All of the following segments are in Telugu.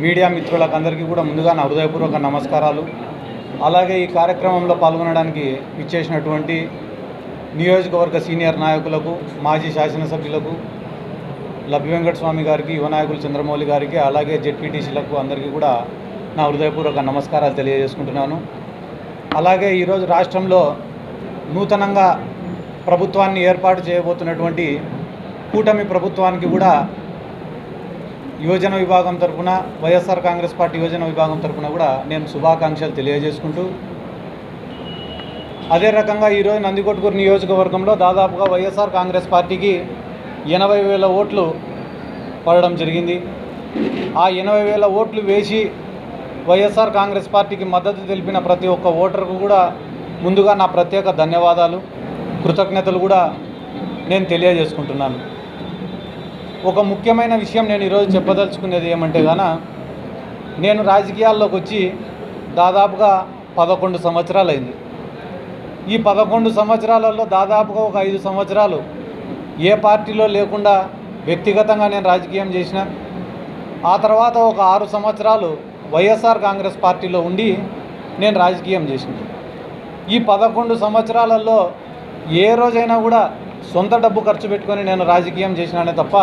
మీడియా మిత్రులకు అందరికీ కూడా ముందుగా నా హృదయపూర్వక నమస్కారాలు. అలాగే ఈ కార్యక్రమంలో పాల్గొనడానికి ఇచ్చేసినటువంటి నియోజకవర్గ సీనియర్ నాయకులకు, మాజీ శాసనసభ్యులకు, లబ్బి వెంకట స్వామి గారికి, యువ నాయకులు చంద్రమౌళి గారికి, అలాగే జెడ్పీటీసీలకు అందరికీ కూడా నా హృదయపూర్వక నమస్కారాలు తెలియజేసుకుంటున్నాను. అలాగే ఈరోజు రాష్ట్రంలో నూతనంగా ప్రభుత్వాన్ని ఏర్పాటు చేయబోతున్నటువంటి కూటమి ప్రభుత్వానికి కూడా యువజన విభాగం తరఫున, వైఎస్ఆర్ కాంగ్రెస్ పార్టీ యువజన విభాగం తరఫున కూడా నేను శుభాకాంక్షలు తెలియజేసుకుంటూ, అదే రకంగా ఈరోజు నందికొట్కూరు నియోజకవర్గంలో దాదాపుగా వైఎస్ఆర్ కాంగ్రెస్ పార్టీకి 80,000 ఓట్లు పడడం జరిగింది. ఆ 80,000 ఓట్లు వేసి వైఎస్ఆర్ కాంగ్రెస్ పార్టీకి మద్దతు తెలిపిన ప్రతి ఒక్క ఓటర్కు కూడా ముందుగా నా ప్రత్యేక ధన్యవాదాలు, కృతజ్ఞతలు కూడా నేను తెలియజేసుకుంటున్నాను. ఒక ముఖ్యమైన విషయం నేను ఈరోజు చెప్పదలుచుకునేది ఏమంటే నేను రాజకీయాల్లోకి వచ్చి దాదాపుగా 11 సంవత్సరాలు అయింది. ఈ 11 సంవత్సరాలలో దాదాపుగా ఒక 5 సంవత్సరాలు ఏ పార్టీలో లేకుండా వ్యక్తిగతంగా నేను రాజకీయం చేసిన, ఆ తర్వాత ఒక 6 సంవత్సరాలు వైఎస్ఆర్ కాంగ్రెస్ పార్టీలో ఉండి నేను రాజకీయం చేసిన. ఈ 11 సంవత్సరాలలో ఏ రోజైనా కూడా సొంత డబ్బు ఖర్చు పెట్టుకొని నేను రాజకీయం చేసినానే తప్ప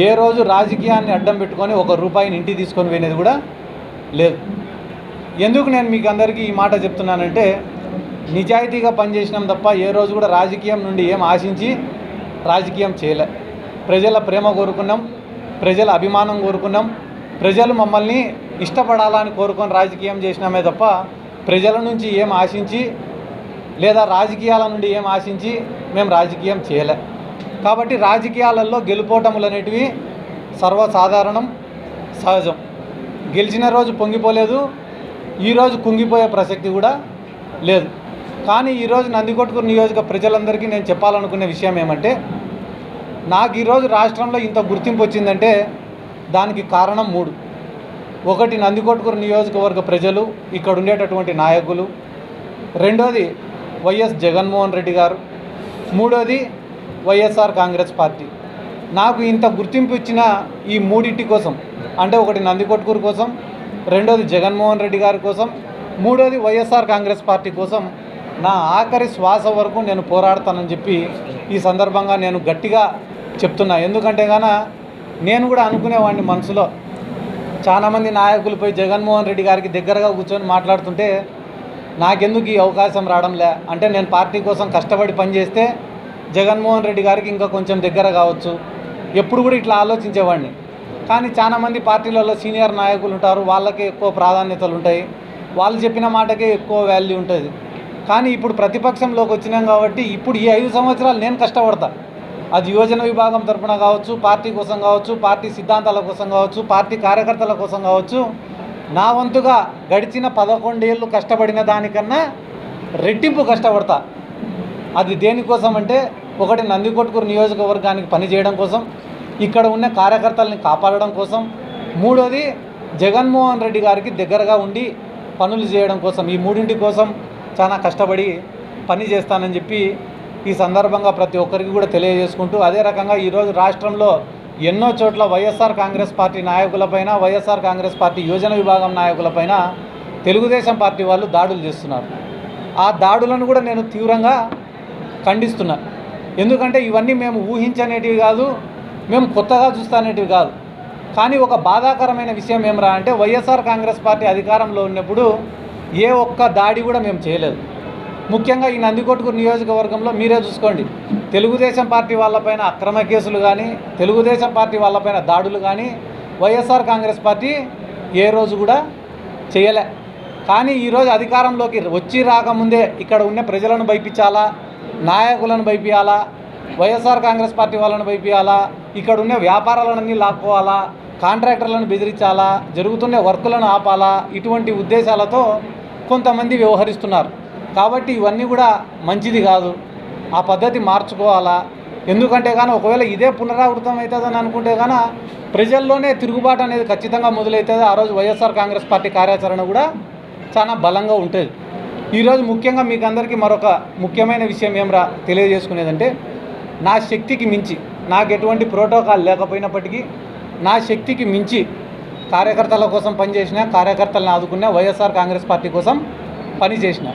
ఏ రోజు రాజకీయాన్ని అడ్డం పెట్టుకొని 1 రూపాయిని ఇంటికి తీసుకొని పోయినది కూడా లేదు. ఎందుకు నేను మీకు అందరికీ ఈ మాట చెప్తున్నానంటే, నిజాయితీగా పనిచేసినాం తప్ప ఏ రోజు కూడా రాజకీయం నుండి ఏం ఆశించి రాజకీయం చేయలే. ప్రజల ప్రేమ కోరుకున్నాం, ప్రజల అభిమానం కోరుకున్నాం, ప్రజలు మమ్మల్ని ఇష్టపడాలని కోరుకొని రాజకీయం చేసినామే తప్ప ప్రజల నుంచి ఏం ఆశించి లేదా రాజకీయాల నుండి ఏం ఆశించి మేము రాజకీయం చేయలే. కాబట్టి రాజకీయాలలో గెలుపోటములు అనేటివి సర్వసాధారణం, సహజం. గెలిచిన రోజు పొంగిపోలేదు, ఈరోజు కుంగిపోయే ప్రసక్తి కూడా లేదు. కానీ ఈరోజు నందికొట్కూరు నియోజక ప్రజలందరికీ నేను చెప్పాలనుకునే విషయం ఏమంటే, నాకు ఈరోజు రాష్ట్రంలో ఇంత గుర్తింపు వచ్చిందంటే దానికి కారణం 3. ఒకటి నందికొట్కూరు నియోజకవర్గ ప్రజలు, ఇక్కడ ఉండేటటువంటి నాయకులు. రెండోది వైఎస్ జగన్మోహన్ రెడ్డి గారు. మూడోది వైఎస్ఆర్ కాంగ్రెస్ పార్టీ. నాకు ఇంత గుర్తింపు ఇచ్చిన ఈ 3 కోసం, అంటే ఒకటి నందికొట్కూరు కోసం, రెండోది జగన్మోహన్ రెడ్డి గారి కోసం, మూడోది వైఎస్ఆర్ కాంగ్రెస్ పార్టీ కోసం నా ఆఖరి శ్వాస వరకు నేను పోరాడతానని చెప్పి ఈ సందర్భంగా నేను గట్టిగా చెప్తున్నా. ఎందుకంటే నేను కూడా అనుకునేవాడిని మనసులో, చాలామంది నాయకులపై జగన్మోహన్ రెడ్డి గారికి దగ్గరగా కూర్చొని మాట్లాడుతుంటే నాకెందుకు ఈ అవకాశం రావడంలే, అంటే నేను పార్టీ కోసం కష్టపడి పనిచేస్తే జగన్మోహన్ రెడ్డి గారికి ఇంకా కొంచెం దగ్గర కావచ్చు, ఎప్పుడు కూడా ఇట్లా ఆలోచించేవాడిని. కానీ చాలామంది పార్టీలలో సీనియర్ నాయకులు ఉంటారు, వాళ్ళకే ఎక్కువ ప్రాధాన్యతలు ఉంటాయి, వాళ్ళు చెప్పిన మాటకే ఎక్కువ వాల్యూ ఉంటుంది. కానీ ఇప్పుడు ప్రతిపక్షంలోకి వచ్చినాం కాబట్టి ఇప్పుడు ఈ 5 సంవత్సరాలు నేను కష్టపడతా. అది యువజన విభాగం తరఫున కావచ్చు, పార్టీ కోసం కావచ్చు, పార్టీ సిద్ధాంతాల కోసం కావచ్చు, పార్టీ కార్యకర్తల కోసం కావచ్చు, నా వంతుగా గడిచిన 11 ఏళ్ళు కష్టపడిన దానికన్నా రెట్టింపు కష్టపడతా. అది దేనికోసం అంటే, ఒకటి నందికొట్కూరు నియోజకవర్గానికి పనిచేయడం కోసం, ఇక్కడ ఉన్న కార్యకర్తల్ని కాపాడడం కోసం, మూడోది జగన్మోహన్ రెడ్డి గారికి దగ్గరగా ఉండి పనులు చేయడం కోసం. ఈ 3 కోసం చాలా కష్టపడి పని చేస్తానని చెప్పి ఈ సందర్భంగా ప్రతి ఒక్కరికి కూడా తెలియజేసుకుంటూ, అదే రకంగా ఈరోజు రాష్ట్రంలో ఎన్నో చోట్ల వైఎస్ఆర్ కాంగ్రెస్ పార్టీ నాయకులపైన, వైఎస్ఆర్ కాంగ్రెస్ పార్టీ యువజన విభాగం నాయకులపైన తెలుగుదేశం పార్టీ వాళ్ళు దాడులు చేస్తున్నారు. ఆ దాడులను కూడా నేను తీవ్రంగా ఖండిస్తున్నా. ఎందుకంటే ఇవన్నీ మేము ఊహించనేటివి కాదు, మేము కొత్తగా చూస్తానేటివి కాదు. కానీ ఒక బాధాకరమైన విషయం ఏమరా అంటే, వైఎస్ఆర్ కాంగ్రెస్ పార్టీ అధికారంలో ఉన్నప్పుడు ఏ ఒక్క దాడి కూడా మేము చేయలేదు. ముఖ్యంగా ఈ నందికొట్కూరు నియోజకవర్గంలో మీరే చూసుకోండి, తెలుగుదేశం పార్టీ వాళ్ళపైన అక్రమ కేసులు కానీ, తెలుగుదేశం పార్టీ వాళ్ళపైన దాడులు కానీ వైఎస్ఆర్ కాంగ్రెస్ పార్టీ ఏ రోజు కూడా చేయలే. కానీ ఈరోజు అధికారంలోకి వచ్చి రాకముందే ఇక్కడ ఉన్న ప్రజలను భయపించాలా, నాయకులను భయపియాలా, వైఎస్ఆర్ కాంగ్రెస్ పార్టీ వాళ్ళను భయపియాలా, ఇక్కడ ఉన్న వ్యాపారాలన్నీ లాక్కోవాలా, కాంట్రాక్టర్లను బెదిరించాలా, జరుగుతున్న వర్కులను ఆపాలా, ఇటువంటి ఉద్దేశాలతో కొంతమంది వ్యవహరిస్తున్నారు. కాబట్టి ఇవన్నీ కూడా మంచిది కాదు, ఆ పద్ధతి మార్చుకోవాలా. ఎందుకంటే ఒకవేళ ఇదే పునరావృతం అవుతుందని అనుకుంటే ప్రజల్లోనే తిరుగుబాటు అనేది ఖచ్చితంగా మొదలవుతుంది. ఆ రోజు వైఎస్ఆర్ కాంగ్రెస్ పార్టీ కార్యాచరణ కూడా చాలా బలంగా ఉంటుంది. ఈరోజు ముఖ్యంగా మీకు అందరికీ మరొక ముఖ్యమైన విషయం ఏమరా తెలియజేసుకునేదంటే, నా శక్తికి మించి, నాకు ఎటువంటి ప్రోటోకాల్ లేకపోయినప్పటికీ నా శక్తికి మించి కార్యకర్తల కోసం పనిచేసిన, కార్యకర్తలను ఆదుకున్న, వైఎస్ఆర్ కాంగ్రెస్ పార్టీ కోసం పనిచేసిన.